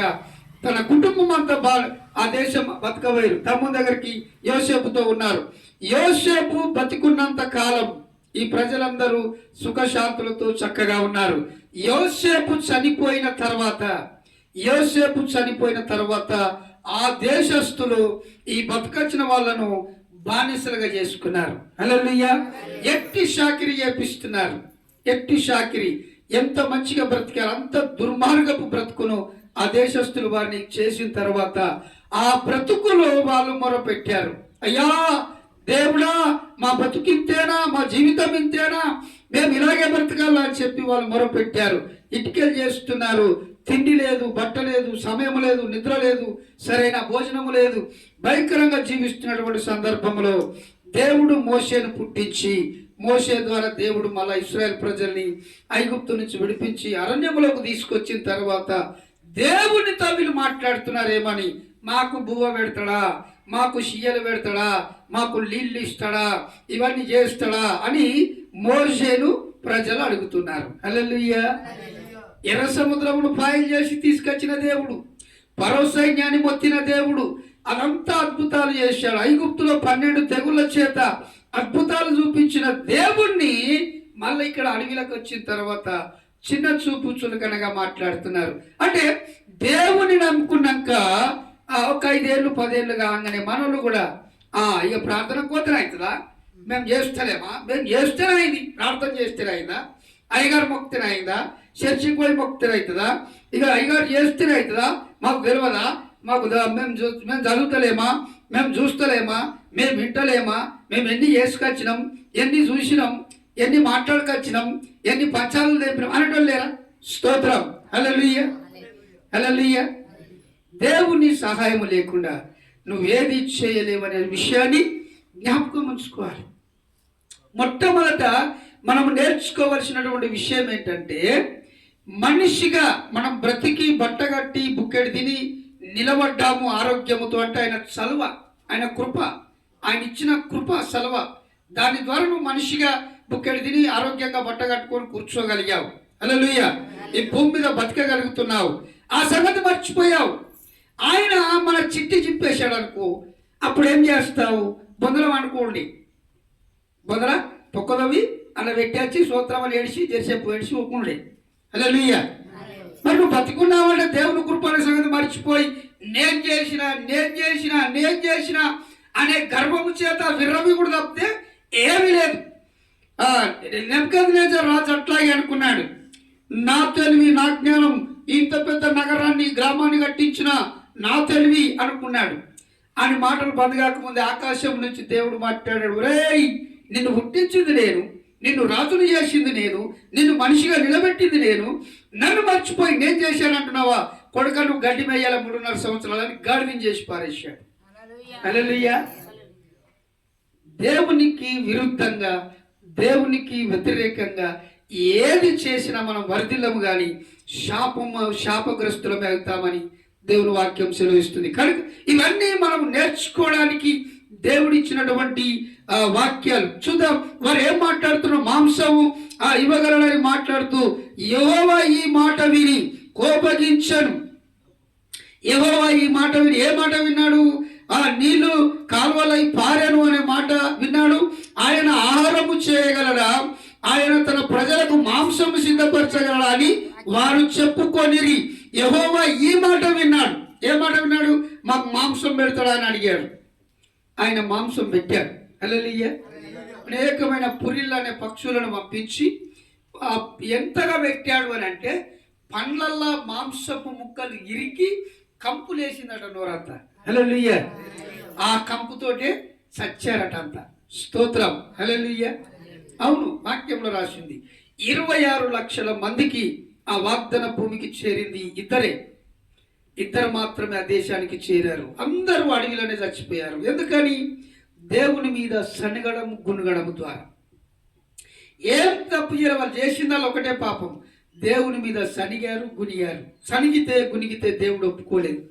తన కుటుంబం అంతా ఆ దేశం బతకబోయారు. తమ్ముని దగ్గరికి యోసేపుతో ఉన్నారు. యోసేపు బతికున్నంత కాలం ఈ ప్రజలందరూ సుఖశాంతులతో చక్కగా ఉన్నారు. యోసేపు చనిపోయిన తర్వాత ఆ దేశస్తులు ఈ బతకచ్చిన వాళ్ళను బానిసలుగా చేసుకున్నారు. హల్లెలూయా. ఎట్టి షాకిరి చేపిస్తున్నారు. ఎట్టి షాకిరి. ఎంత మంచిగా బ్రతికారు, అంత దుర్మార్గపు బ్రతుకును ఆ దేశస్తులు వారిని చేసిన తర్వాత ఆ బ్రతుకులో వాళ్ళు మొరపెట్టారు, అయ్యా దేవుడా మా బతుకింతేనా, మా జీవితం ఇంతేనా, మేము ఇలాగే బ్రతకాలా అని చెప్పి వాళ్ళు మొరపెట్టారు. ఇటుకలు చేస్తున్నారు. తిండి లేదు, బట్ట లేదు, సమయం లేదు, నిద్ర లేదు, సరైన భోజనము లేదు, భయంకరంగా జీవిస్తున్నటువంటి సందర్భంలో దేవుడు మోషేను పుట్టించి మోషే ద్వారా దేవుడు మళ్ళా ఇశ్రాయేల్ ప్రజల్ని ఐగుప్తు నుంచి విడిపించి అరణ్యంలోకి తీసుకొచ్చిన తర్వాత దేవునితో వీళ్ళు మాట్లాడుతున్నారేమని, మాకు బువ్వ పెడతాడా, మాకు షియ్యలు పెడతాడా, మాకు నీళ్ళు ఇస్తాడా, ఇవన్నీ చేస్తాడా అని మోషేను ప్రజలు అడుగుతున్నారు. హల్లెలూయా. ఎర్ర సముద్రమును పాయలు చేసి తీసుకొచ్చిన దేవుడు, ఫరో సైన్యాన్ని మొత్తిన దేవుడు, అదంతా అద్భుతాలు చేశాడు. ఐగుప్తులో 12 తెగుళ్ళ చేత అద్భుతాలు చూపించిన దేవుణ్ణి మళ్ళీ ఇక్కడ అడవిలోకి వచ్చిన తర్వాత చిన్న చూపు చులకనగా మాట్లాడుతున్నారు. అంటే దేవుని నమ్ముకున్నాక ఒక 5 ఏళ్ళు 10 ఏళ్ళు కాగానే మనోళ్ళు కూడా ఇక ప్రార్థన కోతన అవుతుందా, మేము చేస్తలేమా, మేము చేస్తేనే అయింది, ప్రార్థన చేస్తేనే అయిందా అయ్యగారు మొక్కితేనే అయిందా? చర్చికి పోయి మొక్కితేనే అవుతుందా? ఇక అయ్యగారు చేస్తేనే అవుతుందా? మాకు తెలియదా? మేము చదువుతలేమా? మేము చూస్తలేమా? మేము వింటలేమా? మేము ఎన్ని చేసుకొచ్చినాం, ఎన్ని చూసినాం, ఎన్ని మాట్లాడుకొచ్చినాం, ఎన్ని పంచాలు తెప్పినాం అనేటోళ్ళు లేరా? స్తోత్రం. హల్లెలూయా, హల్లెలూయా. దేవుని సహాయం లేకుండా నువ్వేది చేయలేవనే విషయాన్ని జ్ఞాపకం ఉంచుకోవాలి. మొట్టమొదట మనం నేర్చుకోవలసినటువంటి విషయం ఏంటంటే, మనిషిగా మనం బ్రతికి బట్టగట్టి బుక్కెడు తిని నిలబడ్డాము ఆరోగ్యముతో అంటే ఆయన చలువ, ఆయన కృప, ఆయన ఇచ్చిన కృప సలవ. దాని ద్వారా నువ్వు మనిషిగా బుక్కెడు తిని ఆరోగ్యంగా బట్టగట్టుకొని కూర్చోగలిగావు. హల్లెలూయా. ఈ భూమి మీద బతకగలుగుతున్నావు. ఆ సంగతి మర్చిపోయావు. ఆయన మన చిట్టి చింపేశాడు అనుకో, అప్పుడు ఏం చేస్తావు? బొందలం అనుకోండి, బొందల పొక్కదవి అలా పెట్టేసి సూత్రమని ఏడిచి జరిసేపు ఏడిచి ఒప్పుకుండే. హల్లెలూయా. మరి నువ్వు బతుకున్నావంటే దేవుని కృపణ సంగతి మర్చిపోయి నేను చేసిన అనే గర్వము చేత విర్రవి కూడా తప్పితే ఏమీ లేదు. నెబుకద్నెజర్ రాజు అట్లాగే అనుకున్నాడు, నా తెలివి నా జ్ఞానం ఇంత పెద్ద నగరాన్ని గ్రామాన్ని కట్టించిన నా తెలివి అనుకున్నాడు. అని మాటలు బంద్ కాకముందే ఆకాశం నుంచి దేవుడు మాట్లాడాడు, రేయ్ నిన్ను పుట్టించింది నేను, నిన్ను రాజును చేసింది నేను, నిన్ను మనిషిగా నిలబెట్టింది నేను, నన్ను మర్చిపోయి నేను చేశాను అంటున్నావా? కొడుక నువ్వు గడ్డి మేయాల 3.5 సంవత్సరాలని గాడిని చేసి పారేశాడు. హల్లెలూయా. దేవునికి విరుద్ధంగా, దేవునికి వ్యతిరేకంగా ఏది చేసినా మనం వర్ధిల్లము కానీ శాపగ్రస్తులమే అవుతామని దేవుని వాక్యం సెలవిస్తుంది. కనుక ఇవన్నీ మనం నేర్చుకోవడానికి దేవుడిచ్చినటువంటి వాక్యాలు చూద్దాం. వారు ఏం మాట్లాడుతున్నారు? మాంసము ఇవ్వగలనని మాట్లాడుతూ, యెహోవా ఈ మాట విని కోపగించను. యెహోవా ఈ మాట విని ఏ మాట విన్నాడు? నీళ్లు కాలువలై పారెను అనే మాట విన్నాడు. ఆయన ఆహారము చేయగలడా? ఆయన తన ప్రజలకు మాంసము సిద్ధపరచగలడా అని వారు చెప్పుకొనిరి. యెహోవా ఈ మాట విన్నాడు. ఏ మాట విన్నాడు? మాకు మాంసం పెడతాడా అని అడిగాడు. ఆయన మాంసం పెట్టాడు. హల్లెలూయా. అనేకమైన పురిళ్ళు అనే పక్షులను పంపించి ఎంతగా పెట్టాడు అని అంటే పండ్లల్లా మాంసపు ముక్కలు ఇరికి కంపులేసిందట నోరంతా. హల్లెలూయా. ఆ కంపుతోటే చచ్చారట అంతా. స్తోత్రం. హల్లెలూయా. అవును, వాక్యంలో రాసింది 26 లక్షల మందికి ఆ వాగ్దాన భూమికి చేరింది ఇద్దరు మాత్రమే ఆ దేశానికి చేరారు. అందరూ అడవిలోనే చచ్చిపోయారు. ఎందుకని? దేవుని మీద సనగడం గుణగడం ద్వారా. ఏం తప్పు చేయరు, వాళ్ళు చేసిందాలు ఒకటే పాపం. దేవుని మీద సనిగారు, గునిగారు. గునిగితే దేవుడు ఒప్పుకోలేదు.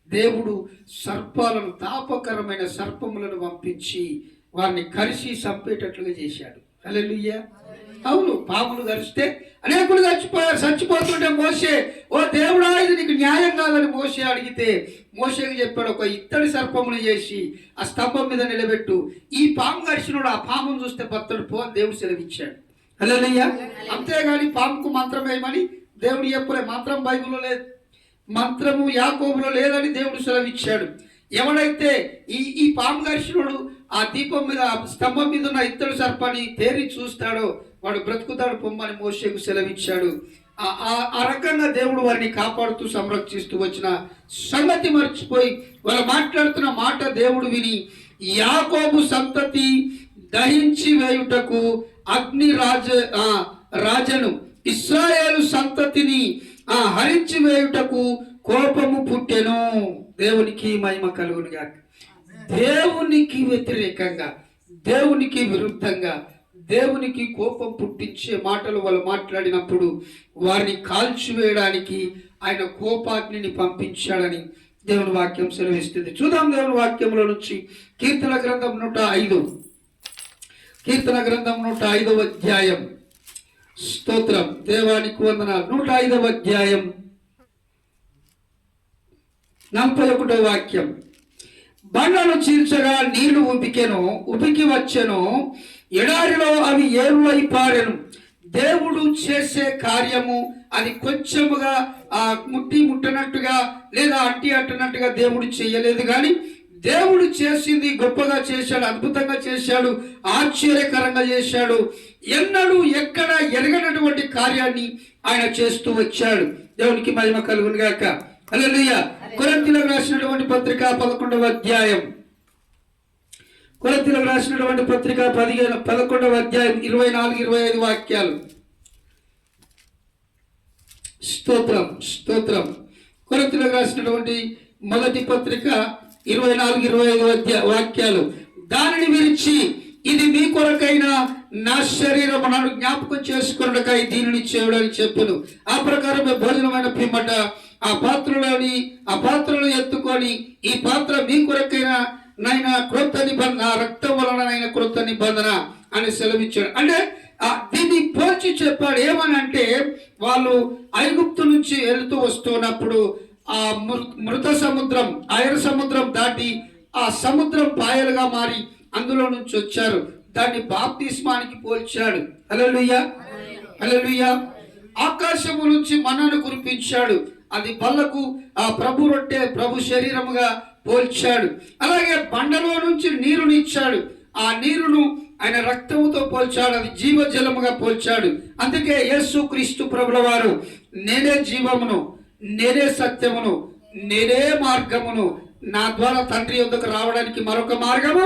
దేవుడు సర్పాలను, తాపకరమైన సర్పములను పంపించి వారిని కరిసి చంపేటట్లుగా చేశాడు. హల్లెలూయా. అవును, పాములు కరిస్తే అనేకులు చచ్చిపోతుంటే మోషే, ఓ దేవుడా ఇది నీకు న్యాయం కాదని మోషే అడిగితే మోషేకి చెప్పాడు, ఒక ఇత్తడి సర్పమును చేసి ఆ స్తంభం మీద నిలబెట్టు, ఈ పాము కరిచినోడు ఆ పామును చూస్తే బత్తడు పో అని దేవుడు సెలవిచ్చాడు. హల్లెలూయా. అంతేగాని పాముకు మంత్రం వేయమని దేవుడు చెప్పలే. మంత్రం బైబిల్లో లేదు, మంత్రము యాకోబులో లేదని దేవుడు సెలవిచ్చాడు. ఎవడైతే ఈ పాము కరిచినోడు ఆ దీపం మీద, స్తంభం మీద ఉన్న ఇత్తడి సర్పాన్ని తేరి చూస్తాడో వాడు బ్రతుకుతాడు పొమ్మని మోషేకు సెలవిచ్చాడు. ఆ రకంగా దేవుడు వారిని కాపాడుతూ సంరక్షిస్తూ వచ్చిన సంగతి మర్చిపోయి వాళ్ళు మాట్లాడుతున్న మాట దేవుడు విని, యాకోబు సంతతి దహించి వేయుటకు అగ్ని రాజను, ఇశ్రాయేలు సంతతిని హరించి వేయుటకు కోపము పుట్టెను. దేవునికి మహిమ కలుగునుగా. దేవునికి వ్యతిరేకంగా, దేవునికి విరుద్ధంగా, దేవునికి కోపం పుట్టించే మాటలు వాళ్ళు మాట్లాడినప్పుడు వారిని కాల్చివేయడానికి ఆయన కోపాగ్నిని పంపించాడని దేవుని వాక్యం సెలవిస్తుంది. చూద్దాం దేవుని వాక్యంలో నుంచి కీర్తన గ్రంథం 105, కీర్తన గ్రంథం 105వ అధ్యాయం. స్తోత్రం. దేవానికి వందనాలు. 105వ అధ్యాయం 41వ వాక్యం. బండను చీల్చగా నీళ్లు ఉబికి వచ్చెను, ఎడారిలో అవి ఏరులై పారెను. దేవుడు చేసే కార్యము అది కొంచెముగా ముట్టనట్టుగా లేదా అంటున్నట్టుగా దేవుడు చేయలేదు. కానీ దేవుడు చేసింది గొప్పగా చేశాడు, అద్భుతంగా చేశాడు, ఆశ్చర్యకరంగా చేశాడు. ఎన్నడూ ఎక్కడ ఎరగనటువంటి కార్యాన్ని ఆయన చేస్తూ వచ్చాడు. దేవునికి మహిమ కలుగును గాక. హల్లెలూయా. కొరింథీయులకు రాసినటువంటి పత్రిక 11వ అధ్యాయం, కొరింథీయులకు రాసినటువంటి పత్రిక 11వ అధ్యాయం 24-25 వాక్యాలు. స్తోత్రం స్తోత్రం. కొరింథీయులకు రాసినటువంటి మొదటి పత్రిక 24-25 వాక్యాలు. దానిని విరిచి, ఇది మీ కొరకైన నా శరీరం, నన్ను జ్ఞాపకం చేసుకున్నకై దీనిని చేయడానికి చెప్పాను. ఆ ప్రకారం భోజనమైన పిమ్మట ఆ పాత్రలో ఎత్తుకొని, ఈ పాత్ర మీ కొరకైన నైనా క్రొత్త నిబంధన, నా రక్తం వలన క్రొత్త నిబంధన అని సెలవిచ్చాడు. అంటే దీన్ని పోల్చి చెప్పాడు. ఏమనంటే, వాళ్ళు ఐగుప్తు నుంచి వెళుతూ వస్తున్నప్పుడు ఆ మృత సముద్రం, ఎర్ర సముద్రం దాటి ఆ సముద్రం పాయలుగా మారి అందులో నుంచి వచ్చారు. దాన్ని బాప్తిస్మానికి పోల్చాడు. హల్లెలూయా హల్లెలూయా. ఆకాశము నుంచి మన్నను కురిపించాడు. అది బల్లకు ఆ ప్రభు రొట్టె, ప్రభు శరీరముగా పోల్చాడు. అలాగే బండలో నుంచి నీరునిచ్చాడు. ఆ నీరును ఆయన రక్తముతో పోల్చాడు. అది జీవజలముగా పోల్చాడు. అందుకే యేసు క్రీస్తు ప్రభుల వారు, నేనే జీవమును, నేనే సత్యమును, నేనే మార్గమును, నా ద్వారా తండ్రి యొద్దకు రావడానికి మరొక మార్గము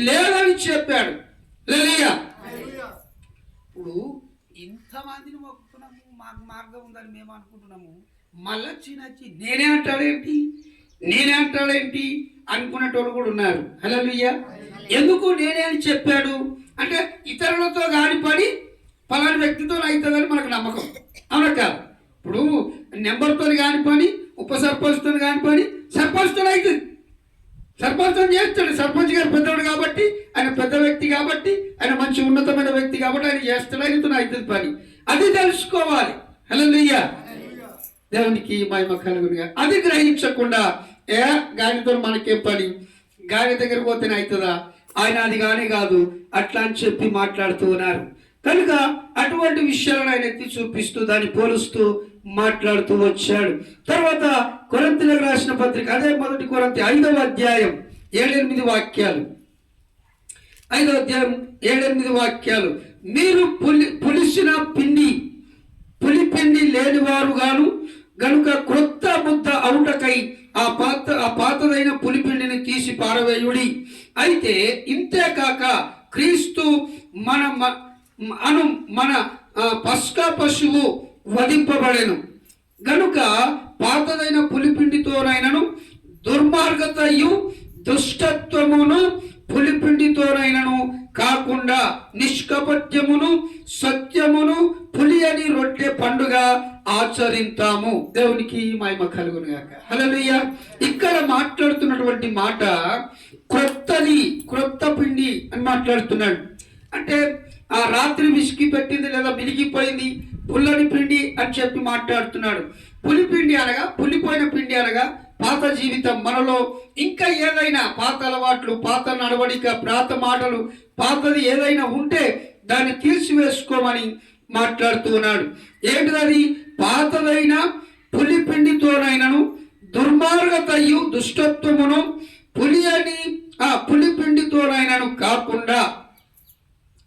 లేదని చెప్పాడు. హల్లెలూయా. ఇప్పుడు ఇంతమందిని మొక్కుతున్నాము, మాకు మార్గం ఉందని మేము అనుకుంటున్నాము. మళ్ళీ చిన్నచ్చి నేనే అంటాడేంటి అనుకునేటోళ్ళు కూడా ఉన్నారు. హల్లెలూయా. ఎందుకు నేనే అని చెప్పాడు అంటే, ఇతరులతో గాని పడి పలాని వ్యక్తితో అవుతుందని మనకు నమ్మకం. అవునా కాదు? ఇప్పుడు నెంబర్తో కాని పని, ఉప సర్పంచ్తో కాని పని సర్పంచ్తో అవుతుంది. సర్పంచ్ చేస్తాడు. సర్పంచ్ గారు పెద్దవాడు కాబట్టి, ఆయన పెద్ద వ్యక్తి కాబట్టి, ఆయన మంచి ఉన్నతమైన వ్యక్తి కాబట్టి ఆయన చేస్తాడు. ఆయనతో అవుతుంది పని. అది తెలుసుకోవాలి. హల్లెలూయా. దేవునికి మహిమ కలుగునుగా. అది గ్రహించకుండా గానితో మనకేం పని, గాని దగ్గరికి పోతేనే అవుతుందా, ఆయన అది కానీ కాదు అట్లా అని చెప్పి మాట్లాడుతూ ఉన్నారు. కనుక అటువంటి విషయాలను ఆయన ఎత్తి చూపిస్తూ దాన్ని పోలుస్తూ మాట్లాడుతూ వచ్చాడు. తర్వాత కొరింథీయులకు రాసిన పత్రిక, అదే మొదటి కొరింథీ 5వ అధ్యాయం 7-8 వాక్యాలు. 5వ అధ్యాయం 7-8 వాక్యాలు. మీరు పులిసిన పులిపిండి లేనివారు గాను గనుక క్రొత్త ముద్ద అవుటకై ఆ పాతదైన పులిపిండిని తీసి పారవేయుడి. అయితే ఇంతేకాక క్రీస్తు మన పస్కా పశువు వధింపబడెను గనుక పాతదైన పులిపిండితోనైనను దుర్మార్గతయు దుష్టత్వమును పులిపిండితోనైనను కాకుండా నిష్కపట్యమును సత్యమును పులియని రొట్టె పండుగ ఆచరింతాము. దేవునికి మహిమ కలుగును గాక. హల్లెలూయా. ఇక్కడ మాట్లాడుతున్నటువంటి మాట క్రొత్త పిండి అని మాట్లాడుతున్నాడు. అంటే ఆ రాత్రి విసికి పెట్టింది లేదా మిలిగిపోయింది పుల్లని పిండి అని చెప్పి మాట్లాడుతున్నాడు. పులిపిండి అనగా, పులిపోయిన పిండి అనగా పాత జీవితం. మనలో ఇంకా ఏదైనా పాత అలవాట్లు, పాత నడవడిక, పాత మాటలు, పాతది ఏదైనా ఉంటే దాన్ని తీసివేసుకోమని మాట్లాడుతూ ఉన్నాడు. ఏంటిది? పాతదైన పులిపిండితోనైనను దుర్మార్గతయు దుష్టత్వమును పులిపిండితోనైనను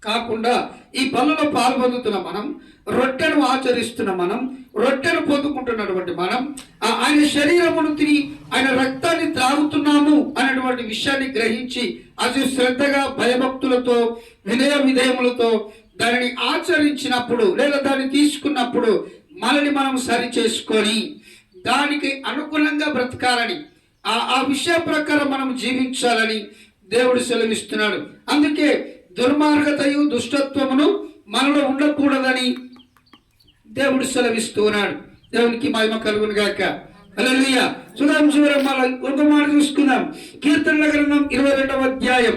కాకుండా ఈ పనులలో పాల్పొందుతున్న మనం, రొట్టెను ఆచరిస్తున్న మనం, రొట్టెను పొందుకుంటున్నటువంటి మనం, ఆయన శరీరమును తిని ఆయన రక్తాన్ని త్రాగుతున్నాము అనేటువంటి విషయాన్ని గ్రహించి అది శ్రద్ధగా భయభక్తులతో వినయ విధేయములతో దానిని ఆచరించినప్పుడు లేదా దాన్ని తీసుకున్నప్పుడు మనల్ని మనం సరి చేసుకొని దానికి అనుగుణంగా బ్రతకాలని, ఆ విషయ ప్రకారం మనం జీవించాలని దేవుడు సెలవిస్తున్నాడు. అందుకే దుర్మార్గతయు దుష్టత్వమును మనలో ఉండకూడదని దేవుడు సెలవిస్తూ ఉన్నాడు. దేవునికి మహిమ కలుగును గాక. హల్లెలూయా. చూద్దాం, చివరి ఒక మాట చూసుకుందాం. కీర్తనల గ్రంథం 22వ అధ్యాయం.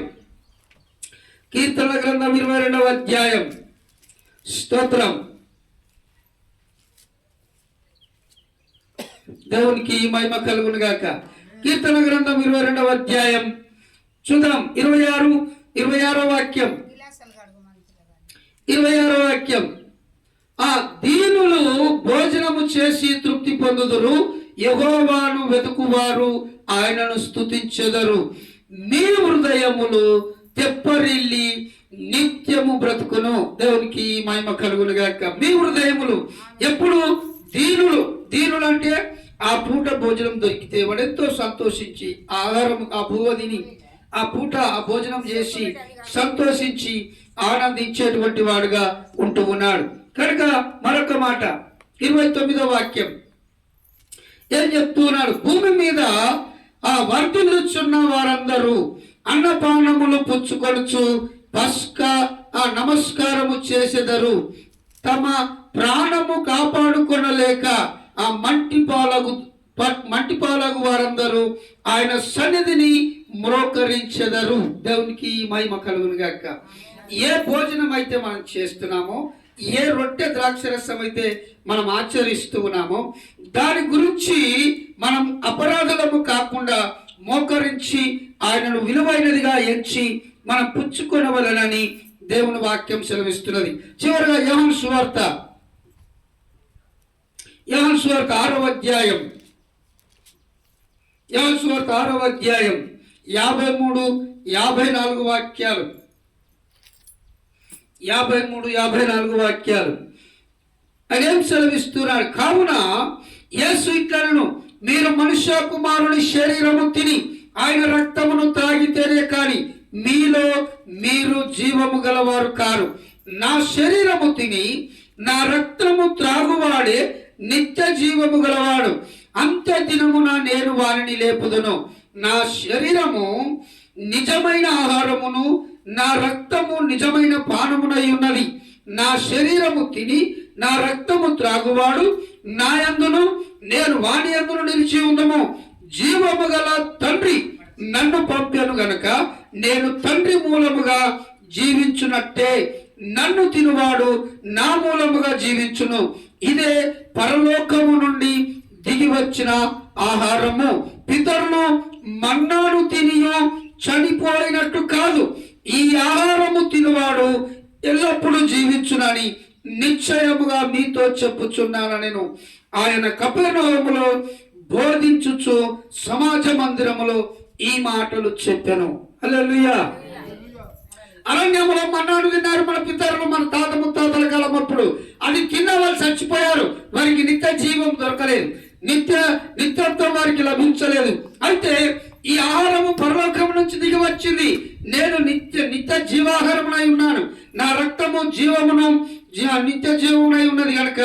కీర్తనల గ్రంథం 22వ అధ్యాయం. స్తోత్రం. దేవునికి మహిమ కలుగును గాక. కీర్తన గ్రంథం 22వ అధ్యాయం చూద్దాం. 26వ వాక్యం. 26వ వాక్యం. దీనులు భోజనము చేసి తృప్తి పొందుదురు, యెహోవాను వెతుకువారు ఆయనను స్తుతించెదరు. మీ హృదయములు తెప్పరిల్లి నిత్యము బ్రతుకును. దేవునికి మహిమ కలుగును గాక. మీ హృదయములు ఎప్పుడు దీనులు అంటే ఆ పూట భోజనం దొరికితే వాడు ఎంతో సంతోషించి ఆహారం ఆ భూవదిని ఆ పూట ఆ భోజనం చేసి సంతోషించి ఆనందించేటువంటి వాడుగా ఉంటూ ఉన్నాడు. కనుక మరొక మాట 29వ వాక్యం ఏం చెప్తున్నాడు? భూమి మీద ఆ వర్ధిల్లుచున్న వారందరూ అన్నపానములు పుచ్చుకొనుచు పస్కా ఆ నమస్కారము చేసెదరు. తమ ప్రాణము కాపాడుకొనలేక ఆ మంటిపాలగు వారందరూ ఆయన సన్నిధిని మ్రోకరించెదరు. దేవునికి మహిమ కలుగును గాక. ఏ భోజనం అయితే మనం చేస్తున్నామో, ఏ రొట్టె ద్రాక్షరసం అయితే మనం ఆచరిస్తూ ఉన్నామో, దాని గురించి మనం అపరాధులము కాకుండా మోకరించి ఆయనను విలువైనదిగా ఎంచి మనం పుచ్చుకొనవలెనని దేవుని వాక్యం సెలవిస్తున్నది. చివరిగా యోహాను సువార్త 6వ అధ్యాయం 53-54 వాక్యాలు 53-54 వాక్యాలు అదేం సెలవిస్తున్నాడు? కావున యేసు ఇట్లనెను, మీరు మనుష్య కుమారుని శరీరము తిని ఆయన రక్తమును త్రాగితేనే కాని మీలో మీరు జీవము గలవారు కారు. నా శరీరము తిని నా రక్తము త్రాగువాడే నిత్య జీవము గలవాడు. అంత్య దినమున నేను వారిని లేపుదును. నా శరీరము నిజమైన ఆహారమును నా రక్తము నిజమైన పానమునై ఉన్నది. నా శరీరము తిని నా రక్తము త్రాగువాడు నా యందును నేను వాని యందును నిలిచి ఉందము. జీవము గల తండ్రి నన్ను పంపెను గనుక నేను తండ్రి మూలముగా జీవించునట్టే నన్ను తినువాడు నా మూలముగా జీవించును. ఇదే పరలోకము నుండి దిగి వచ్చిన ఆహారము. పితరులు మన్నాను తినియో చనిపోయినట్టు కాదు, ఈ ఆహారము తినువాడు ఎల్లప్పుడూ జీవించునని నిశ్చయముగా మీతో చెప్పుచున్నాను. నేను ఆయన కపెర్నహూములో బోధించుచు సమాజ మందిరములో ఈ మాటలు చెప్పెను. హల్లెలూయా. అరణ్యములో మన్నాను తిన్నారు మన పితరులు, మన తాత ముత్తాతల కాలం అప్పుడు. అది తిన్న వాళ్ళు చచ్చిపోయారు, వారికి నిత్య జీవం దొరకలేదు, నిత్యత్వం వారికి లభించలేదు. అయితే ఈ ఆహారము పరలోకం నుంచి దిగి వచ్చింది. నేను నిత్య జీవాహారమునై ఉన్నాను. నా రక్తము జీవమును నిత్య జీవమునై ఉన్నది కనుక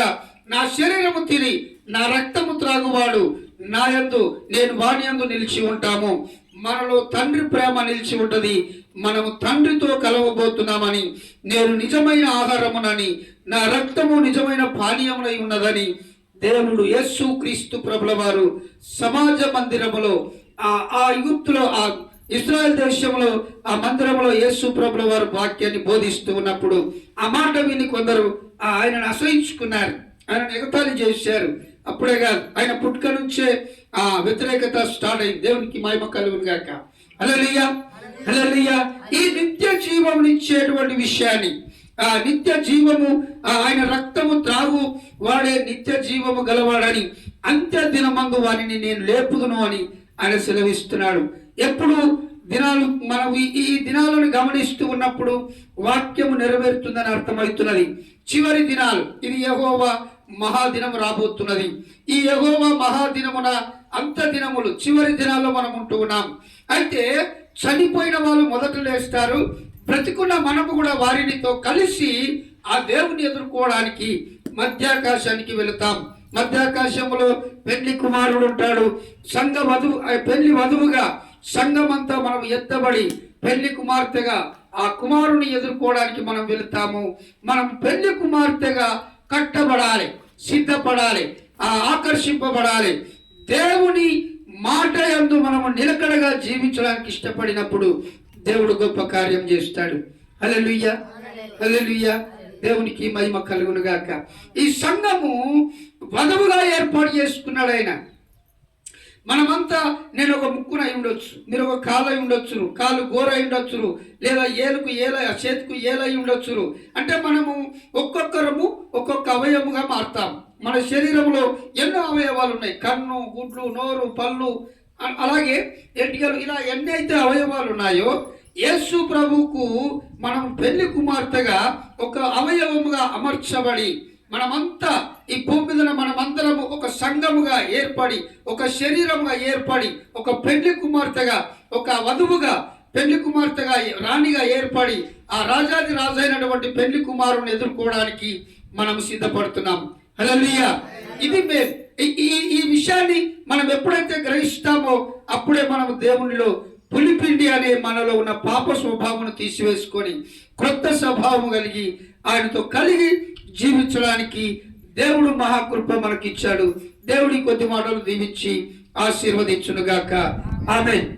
నా శరీరము తిని నా రక్తము త్రాగువాడు నా యందు నేను వాని యందు నిలిచి ఉంటాము. మనలో తండ్రి ప్రేమ నిలిచి ఉంటది. మనము తండ్రితో కలవబోతున్నామని, నేను నిజమైన ఆహారమునని, నా రక్తము నిజమైన పానీయమునై ఉన్నదని దేవుడు యేసు క్రీస్తు ప్రభుల వారు సమాజ మందిరములో ఆ యుగుప్తులో ఆ ఇశ్రాయేల్ దేశంలో ఆ మందిరంలో యేసు ప్రభుల వారు వాక్యాన్ని బోధిస్తూ ఉన్నప్పుడు ఆ మాట విని కొందరు ఆయనను అసహించుకున్నారు, ఆయనను ఎగతాళి చేశారు. అప్పుడే కాదు, ఆయన పుట్టుక నుంచే ఆ వ్యతిరేకత స్టార్ట్ అయింది. దేవునికి మహిమ కలుగును గాక. హల్లెలూయా, హల్లెలూయా. ఈ నిత్య జీవమునిచ్చేటువంటి విషయాన్ని, ఆ నిత్య జీవము ఆయన రక్తము త్రాగు వాడే నిత్య జీవము గలవాడని, అంత్య దినమందు వారిని నేను లేపుదును అని ఆయన సెలవిస్తున్నాడు. ఎప్పుడు దినాలు మనం ఈ దినాలను గమనిస్తూ ఉన్నప్పుడు వాక్యము నెరవేరుతుందని అర్థమవుతున్నది. చివరి దినాలు, ఇది యెహోవా మహాదినం రాబోతున్నది. ఈ యెహోవా మహాదినమున అంత్య దినములు, చివరి దినాల్లో మనం ఉంటూ ఉన్నాం. అయితే చనిపోయిన వాళ్ళు మొదట లేస్తారు, బ్రతికున్న మనము కూడా వారినితో కలిసి ఆ దేవుని ఎదుర్కోవడానికి మధ్యాకాశానికి వెళతాం. మధ్యాకాశంలో పెళ్లి కుమారుడు ఉంటాడు, పెళ్లి వధువుగా సంఘమంతా మనం ఎత్తబడి పెళ్లి కుమార్తెగా ఆ కుమారుని ఎదుర్కోవడానికి మనం వెళతాము. మనం పెళ్లి కుమార్తెగా కట్టబడాలి, సిద్ధపడాలి, ఆకర్షింపబడాలి. దేవుని మాట యందు మనము నిలకడగా జీవించడానికి ఇష్టపడినప్పుడు దేవుడు గొప్ప కార్యం చేస్తాడు. హల్లెలూయా, హల్లెలూయా. దేవునికి మహిమ కలుగును గాక. ఈ సంఘము వధువుగా ఏర్పాటు చేసుకున్నాడు ఆయన. మనమంతా, నేను ఒక ముక్కున అయి ఉండొచ్చు, మీరు ఒక కాలు అయి ఉండొచ్చు, కాలు గోర అయి ఉండొచ్చు, లేదా ఏలుకు చేతికు ఏలై ఉండొచ్చు. అంటే మనము ఒక్కొక్కరము ఒక్కొక్క అవయవముగా మారుతాం. మన శరీరంలో ఎన్నో అవయవాలు ఉన్నాయి. కన్ను, గుడ్లు, నోరు, పళ్ళు, అలాగే ఎంటికలు, ఇలా ఎన్ని అయితే అవయవాలు ఉన్నాయో యేసు ప్రభువుకు మనం పెళ్లి కుమార్తెగా ఒక అవయవముగా అమర్చబడి మనమంతా ఈ భూమి మీద మనమందరము ఒక సంఘముగా ఏర్పడి, ఒక శరీరముగా ఏర్పడి, ఒక పెళ్లి కుమార్తెగా, ఒక వధువుగా పెళ్లి కుమార్తెగా రాణిగా ఏర్పడి ఆ రాజాది రాజైనటువంటి పెళ్లి కుమారుని ఎదుర్కోవడానికి మనం సిద్ధపడుతున్నాం. హల్లెలూయా. ఇది ఈ విషయాన్ని మనం ఎప్పుడైతే గ్రహిస్తామో అప్పుడే మనం దేవునిలో పులిపిండి అనే మనలో ఉన్న పాప స్వభావం తీసివేసుకొని క్రొత్త స్వభావం కలిగి ఆయనతో కలిగి జీవించడానికి దేవుడు మహాకృప మనకిచ్చాడు. దేవుడి కొద్ది మాటలు దీవించి ఆశీర్వదించునుగాక. ఆమేన్.